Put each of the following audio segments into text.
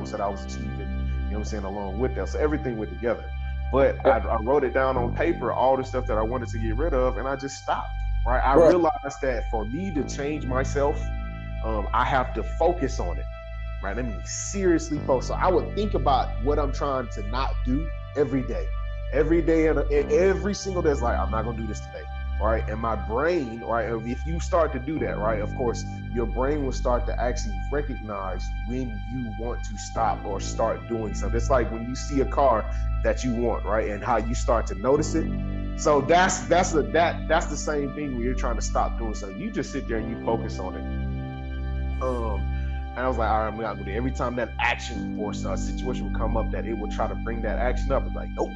goals that I was achieving, you know what I'm saying, along with that. So everything went together. But I wrote it down on paper, all the stuff that I wanted to get rid of, and I just stopped, right? I realized that for me to change myself, I have to focus on it, right? I mean, seriously focus. So I would think about what I'm trying to not do every day. Every day and every single day is like, I'm not going to do this today, right? And my brain, right, if you start to do that, right, of course, your brain will start to actually recognize when you want to stop or start doing something. It's like when you see a car that you want, right, and how you start to notice it. So that's the same thing when you're trying to stop doing something. You just sit there and you focus on it. And I was like, all right, I'm not gonna do it. Every time that action or a situation would come up that it would try to bring that action up, it's like, nope,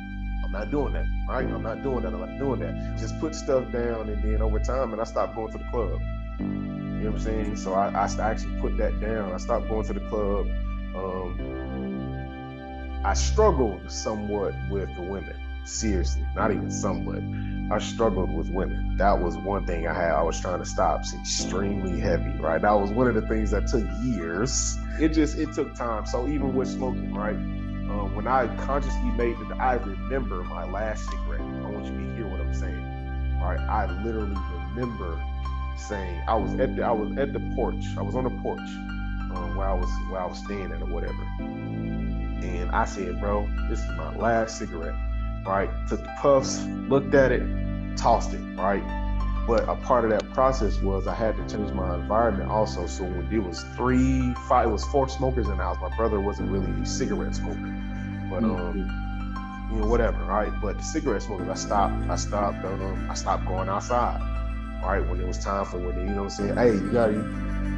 I'm not doing that, right? I'm not doing that. I'm not doing that. Just put stuff down, and then over time, and I stopped going to the club. You know what I'm saying? So I actually put that down. I stopped going to the club. I struggled somewhat with the women. Seriously, not even somewhat. I struggled with women. That was one thing I was trying to stop. It's extremely heavy, right? That was one of the things that took years. It took time. So even with smoking, right? When I consciously made it, I remember my last cigarette. I want you to hear what I'm saying, right? I literally remember saying I was at the porch. I was on the porch where I was staying at or whatever, and I said, bro, this is my last cigarette. Right, took the puffs, looked at it, tossed it, right? But a part of that process was I had to change my environment also. So when it was 4 smokers in the house. My brother wasn't really a cigarette smoker, but you know, whatever, right? But the cigarette smokers, I stopped going outside, right? When it was time for when, you know what I'm saying? Hey, you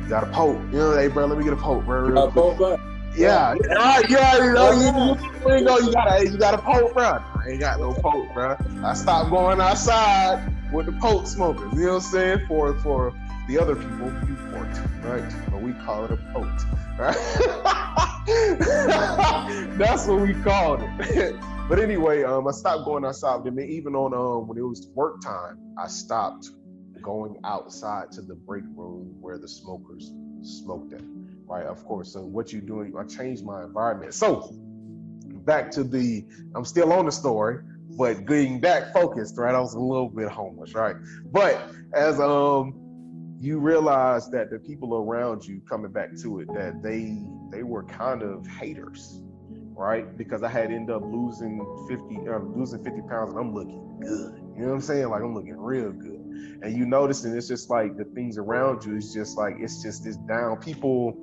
got a poke, you know? Hey, bro, let me get a poke, bro. Real quick. Yeah, you got a poke, bro. I ain't got no poke, bro. I stopped going outside with the poke smokers. You know what I'm saying? For the other people, Newport, right? But we call it a poke, right? That's what we called it. But anyway, I stopped going outside. And even on when it was work time, I stopped going outside to the break room where the smokers smoked at. Right, of course. So what you doing? I changed my environment. So back to I'm still on the story, but getting back focused, right? I was a little bit homeless, right? But as you realize that the people around you, coming back to it, that they were kind of haters, right? Because I had ended up losing 50 pounds, and I'm looking good. You know what I'm saying? Like, I'm looking real good. And you notice, and it's just like the things around you, it's just this down. People,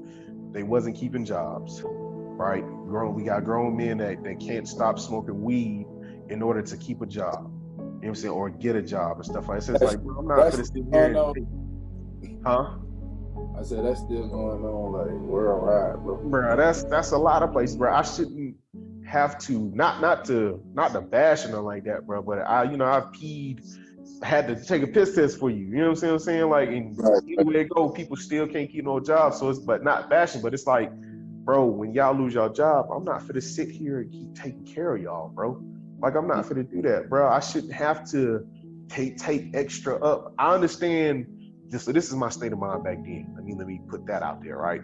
they wasn't keeping jobs, right? We got grown men that can't stop smoking weed in order to keep a job. You know what I'm saying? Or get a job and stuff like that. So it's like, bro, I'm not gonna sit here huh? I said that's still going on, like worldwide, bro. Bro, that's a lot of places, bro. I shouldn't have to not to bash or like that, bro. But I've peed, had to take a piss test for you. You know what I'm saying? Like, and either way it go, people still can't keep no job. So it's, but not bashing, but it's like, bro, when y'all lose your job, I'm not finna sit here and keep taking care of y'all, bro. Like, I'm not finna do that, bro. I shouldn't have to take extra up. I understand this. So this is my state of mind back then. Let me put that out there, right?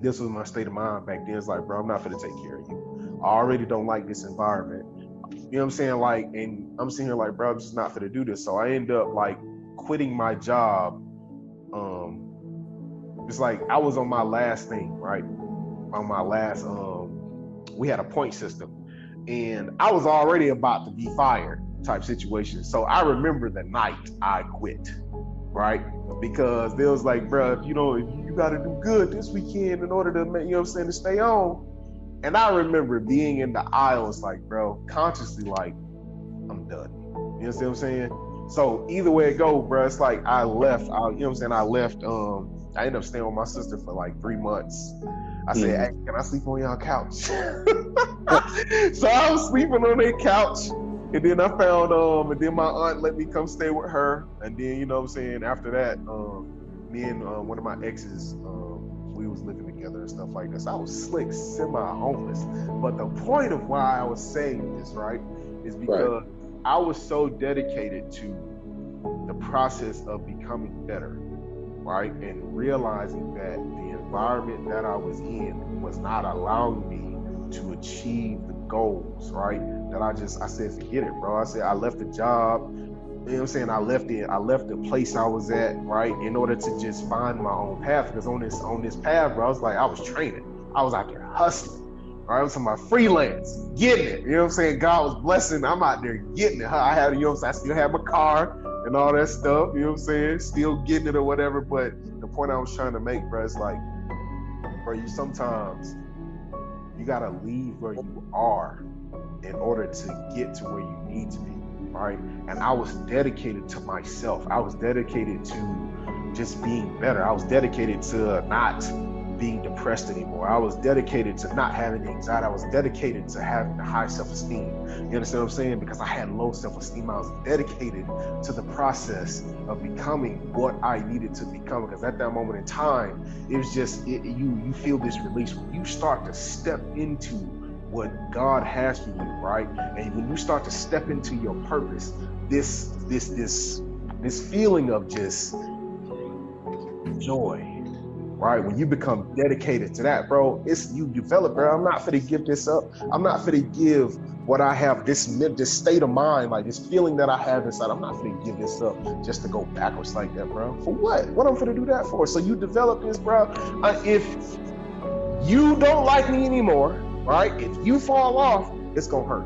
This was my state of mind back then. It's like, bro, I'm not finna take care of you. I already don't like this environment. You know what I'm saying? Like, and I'm sitting here like, bro, I'm just not gonna do this. So I end up like quitting my job. It's like I was on my last thing, right? On my last, we had a point system, and I was already about to be fired type situation. So I remember the night I quit, right? Because there was like, bro, if you got to do good this weekend in order to make, you know what I'm saying, to stay on. And I remember being in the aisles, like, bro, consciously, like, I'm done. You know what I'm saying? So either way it go, bro, it's like I left. You know what I'm saying? I left. I ended up staying with my sister for like 3 months. I said, hey, can I sleep on y'all couch? So I was sleeping on their couch. And then I found, and then my aunt let me come stay with her. And then, you know what I'm saying, after that, me and one of my exes, we was living together and stuff like this. I was slick, semi-homeless. But the point of why I was saying this, right, is because I was so dedicated to the process of becoming better, right? And realizing that the environment that I was in was not allowing me to achieve the goals, right? That I said, forget it, bro. I said, I left the job, you know what I'm saying? I left the place I was at, right? In order to just find my own path. Because on this path, bro, I was like, I was training. I was out there hustling. Right? I was talking about freelance, getting it. You know what I'm saying? God was blessing. I'm out there getting it. I had, you know what I'm saying? I still had my car and all that stuff, you know what I'm saying? Still getting it or whatever. But the point I was trying to make, bro, is like, bro, you sometimes you gotta leave where you are in order to get to where you need to be, right? And I was dedicated to myself. I was dedicated to just being better. I was dedicated to not being depressed anymore. I was dedicated to not having anxiety. I was dedicated to having the high self-esteem. You understand what I'm saying? Because I had low self-esteem. I was dedicated to the process of becoming what I needed to become. Because at that moment in time, it was just you feel this release when you start to step into what God has for you, right? And when you start to step into your purpose, this feeling of just joy, right? When you become dedicated to that, bro, it's you develop, bro. I'm not finna give this up. I'm not finna give what I have, this state of mind, like this feeling that I have inside. I'm not finna give this up just to go backwards like that, bro. For what? What I'm finna do that for? So you develop this, bro. If you don't like me anymore, right? If you fall off, it's gonna hurt.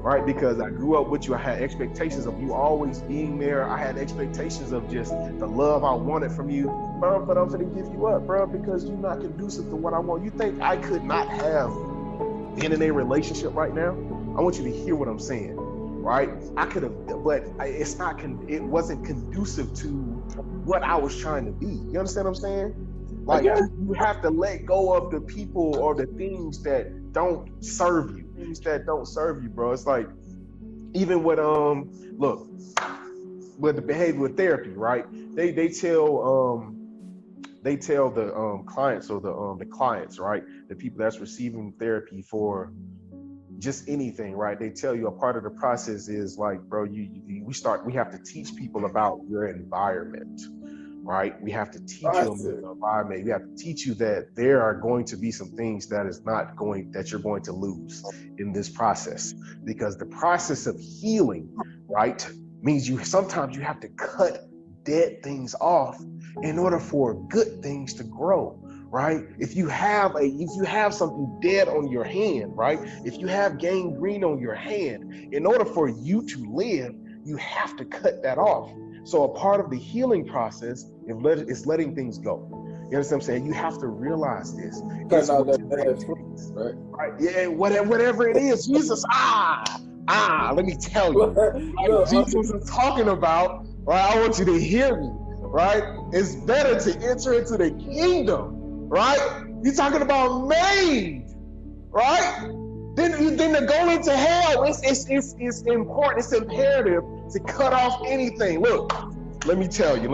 Right? Because I grew up with you. I had expectations of you always being there. I had expectations of just the love I wanted from you. Bro, but I'm going to give you up, bro, because you're not conducive to what I want. You think I could not have been in a relationship right now? I want you to hear what I'm saying, right? I could have, but it wasn't conducive to what I was trying to be. You understand what I'm saying? Like, you have to let go of the people or the things that don't serve you. Things that don't serve you, bro. It's like, even with look, with the behavioral therapy, right? They tell the clients or the clients, right? The people that's receiving therapy for just anything, right? They tell you a part of the process is like, bro, we have to teach people about your environment. Right? We have to teach you the environment. We have to teach you that there are going to be some things that you're going to lose in this process, because the process of healing, right, means sometimes you have to cut dead things off in order for good things to grow. Right? If you have something dead on your hand, right? If you have gangrene on your hand, in order for you to live, you have to cut that off. So a part of the healing process is letting things go. You understand what I'm saying? You have to realize this. Right? Yeah, whatever it is. Jesus, let me tell you. Like Jesus is talking about, right? I want you to hear me, right? It's better to enter into the kingdom, right? You're talking about made, right? Then to go into hell, it's important, it's imperative to cut off anything. Look, let me tell you,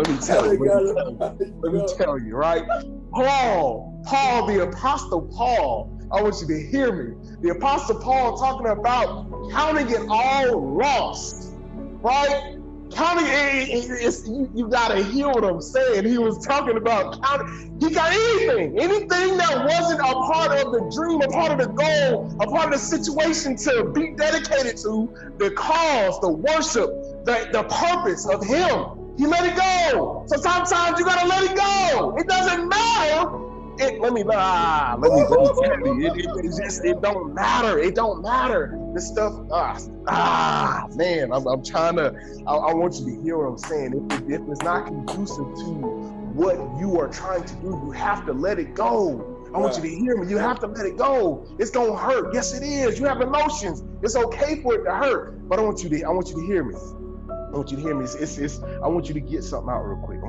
right? Paul, the Apostle Paul, I want you to hear me. The Apostle Paul talking about counting it all lost, right? Counting it, you gotta hear what I'm saying. He was talking about counting. He got anything that wasn't a part of the dream, a part of the goal, a part of the situation to be dedicated to, the cause, the worship, the purpose of him. He let it go. So sometimes you gotta let it go. It doesn't matter. Let me tell you. It don't matter. It don't matter. This stuff. Man. I'm trying to. I want you to hear what I'm saying. If it's not conducive to what you are trying to do, you have to let it go. I want you to hear me. You have to let it go. It's gonna hurt. Yes, it is. You have emotions. It's okay for it to hurt. But I want you to hear me. I want you to hear me. I want you to get something out real quick.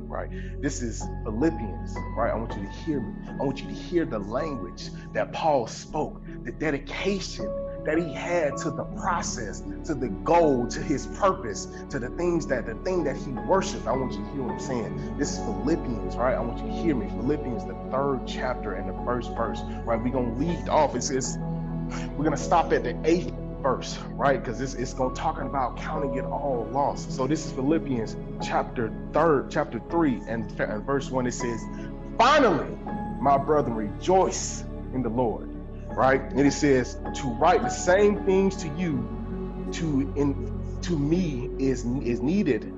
Right? This is Philippians, right? I want you to hear me. I want you to hear the language that Paul spoke, the dedication that he had to the process, to the goal, to his purpose, to the thing that he worshiped. I want you to hear what I'm saying. This is Philippians, right? I want you to hear me. Philippians, the 3rd chapter and the 1st verse, right? We're going to lead off. We're going to stop at the 8th verse, right? Because it's going to talking about counting it all lost. So this is Philippians chapter 3 and verse 1. It says, Finally, my brethren, rejoice in the Lord, right? And it says, to write the same things to you, to me is needed,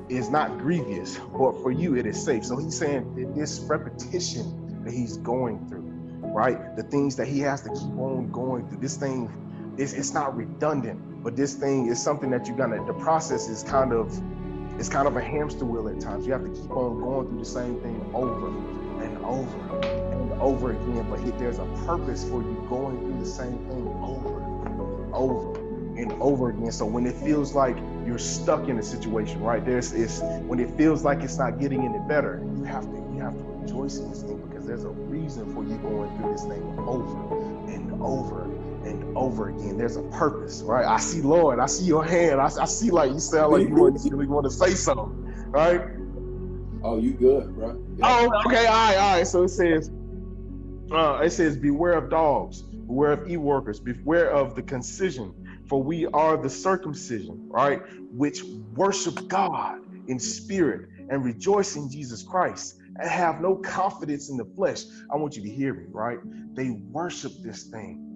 is not grievous, but for you it is safe. So he's saying that this repetition that he's going through, right? The things that he has to keep on going through, this thing, it's not redundant, but this thing is something that the process is kind of a hamster wheel at times. You have to keep on going through the same thing over and over and over again, but there's a purpose for you going through the same thing over and over again. So when it feels like you're stuck in a situation, right? When it feels like it's not getting any better, you have to rejoice in this thing, because there's a reason for you going through this thing over and over and over again. There's a purpose, right? I see, Lord, I see your hand. I see like you sound like you want to say something, right? Oh, you good, bro? Yeah. Oh, okay, all right. So it says, beware of dogs, beware of e-workers, beware of the concision, for we are the circumcision, right? Which worship God in spirit and rejoice in Jesus Christ and have no confidence in the flesh. I want you to hear me, right? They worship this thing.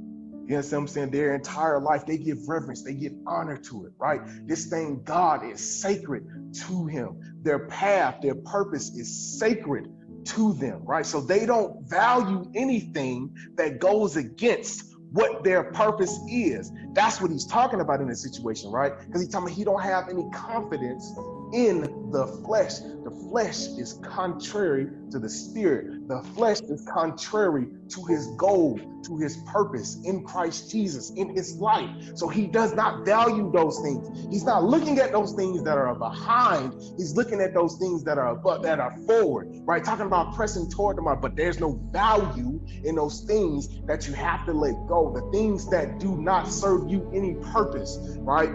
You understand what I'm saying? Their entire life, they give reverence, they give honor to it, right? This thing, God, is sacred to him. Their path, their purpose is sacred to them, right? So they don't value anything that goes against what their purpose is. That's what he's talking about in this situation, right? Because he's talking about he don't have any confidence in the flesh. The flesh is contrary to the spirit. The flesh is contrary to his goal, to his purpose in Christ Jesus, in his life. So he does not value those things. He's not looking at those things that are behind. He's looking at those things that are above, that are forward, right? Talking about pressing toward them, but there's no value in those things that you have to let go. The things that do not serve you any purpose, right?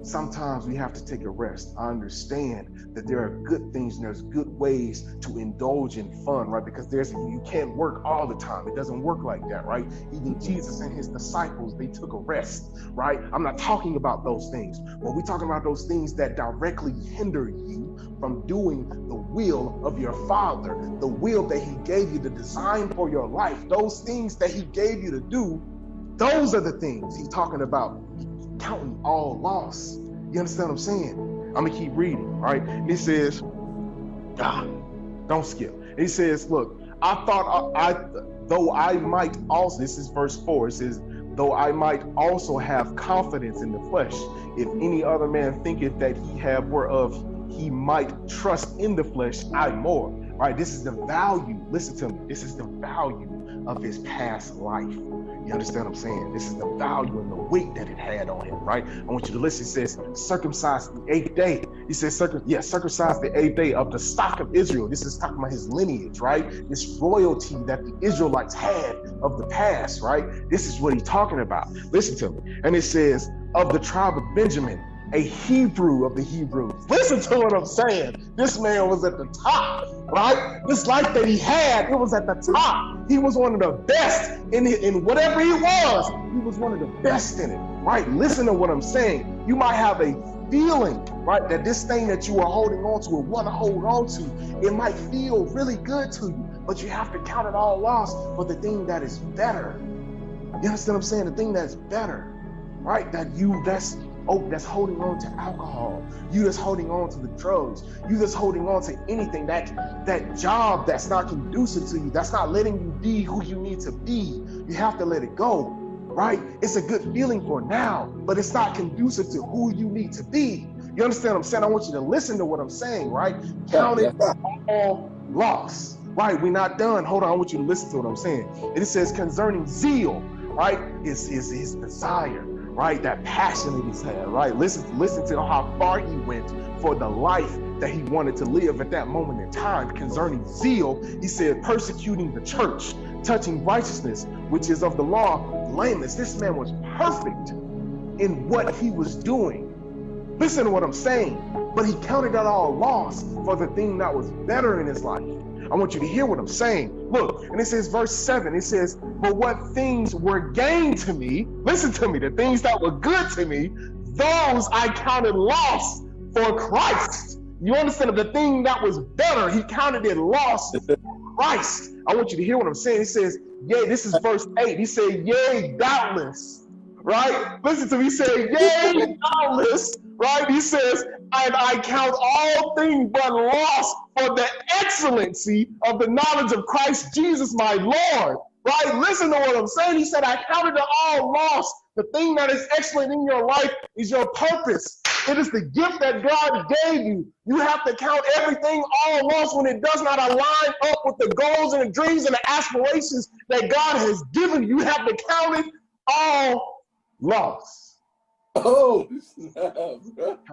Sometimes we have to take a rest. I understand that there are good things and there's good ways to indulge in fun, right? Because you can't work all the time. It doesn't work like that, right? Even Jesus and his disciples, they took a rest, right? I'm not talking about those things, but we're talking about those things that directly hinder you from doing the will of your Father, the will that he gave you, the design for your life. Those things that he gave you to do, those are the things he's talking about. Counting all loss. You understand what I'm saying? I'm gonna keep reading, right? And it says, don't skip. It says, look, I thought though I might also, this is verse 4, it says, though I might also have confidence in the flesh, if any other man thinketh that he have whereof he might trust in the flesh, I more. Right? This is the value. Listen to me. This is the value of his past life. You understand what I'm saying? This is the value and the weight that it had on him, right? I want you to listen. It says, circumcised the 8th day. He says, circumcised the 8th day of the stock of Israel. This is talking about his lineage, right? This royalty that the Israelites had of the past, right? This is what he's talking about. Listen to me. And it says, of the tribe of Benjamin, a Hebrew of the Hebrews. Listen to what I'm saying. This man was at the top, right? This life that he had, it was at the top. He was one of the best in whatever he was one of the best in it, right? Listen to what I'm saying. You might have a feeling, right, that this thing that you are holding on to or want to hold on to, it might feel really good to you, but you have to count it all lost for the thing that is better. You understand what I'm saying? The thing that's better, right? That's holding on to alcohol. You that's holding on to the drugs. You that's holding on to anything, that job that's not conducive to you, that's not letting you be who you need to be. You have to let it go, right? It's a good feeling for now, but it's not conducive to who you need to be. You understand what I'm saying? I want you to listen to what I'm saying, right? Count it all loss, right? We're not done. Hold on, I want you to listen to what I'm saying. And it says concerning zeal, right? Is his desire, right? That passion that he's had, right? Listen to how far he went for the life that he wanted to live at that moment in time. Concerning zeal, he said, persecuting the church, touching righteousness, which is of the law, blameless. This man was perfect in what he was doing. Listen to what I'm saying. But he counted that all loss for the thing that was better in his life. I want you to hear what I'm saying. Look, and it says verse 7, it says, but what things were gained to me, listen to me, the things that were good to me, those I counted loss for Christ. You understand? The thing that was better, he counted it loss for Christ. I want you to hear what I'm saying. He says, yea, this is verse 8. He said, yea, doubtless. Right? Listen to me. He said, yea, doubtless. Right? He says, and I count all things but loss for the excellency of the knowledge of Christ Jesus my Lord. Right? Listen to what I'm saying. He said, I counted it all loss. The thing that is excellent in your life is your purpose. It is the gift that God gave you. You have to count everything all lost when it does not align up with the goals and the dreams and the aspirations that God has given you. You have to count it all lost. Oh, snap, bro.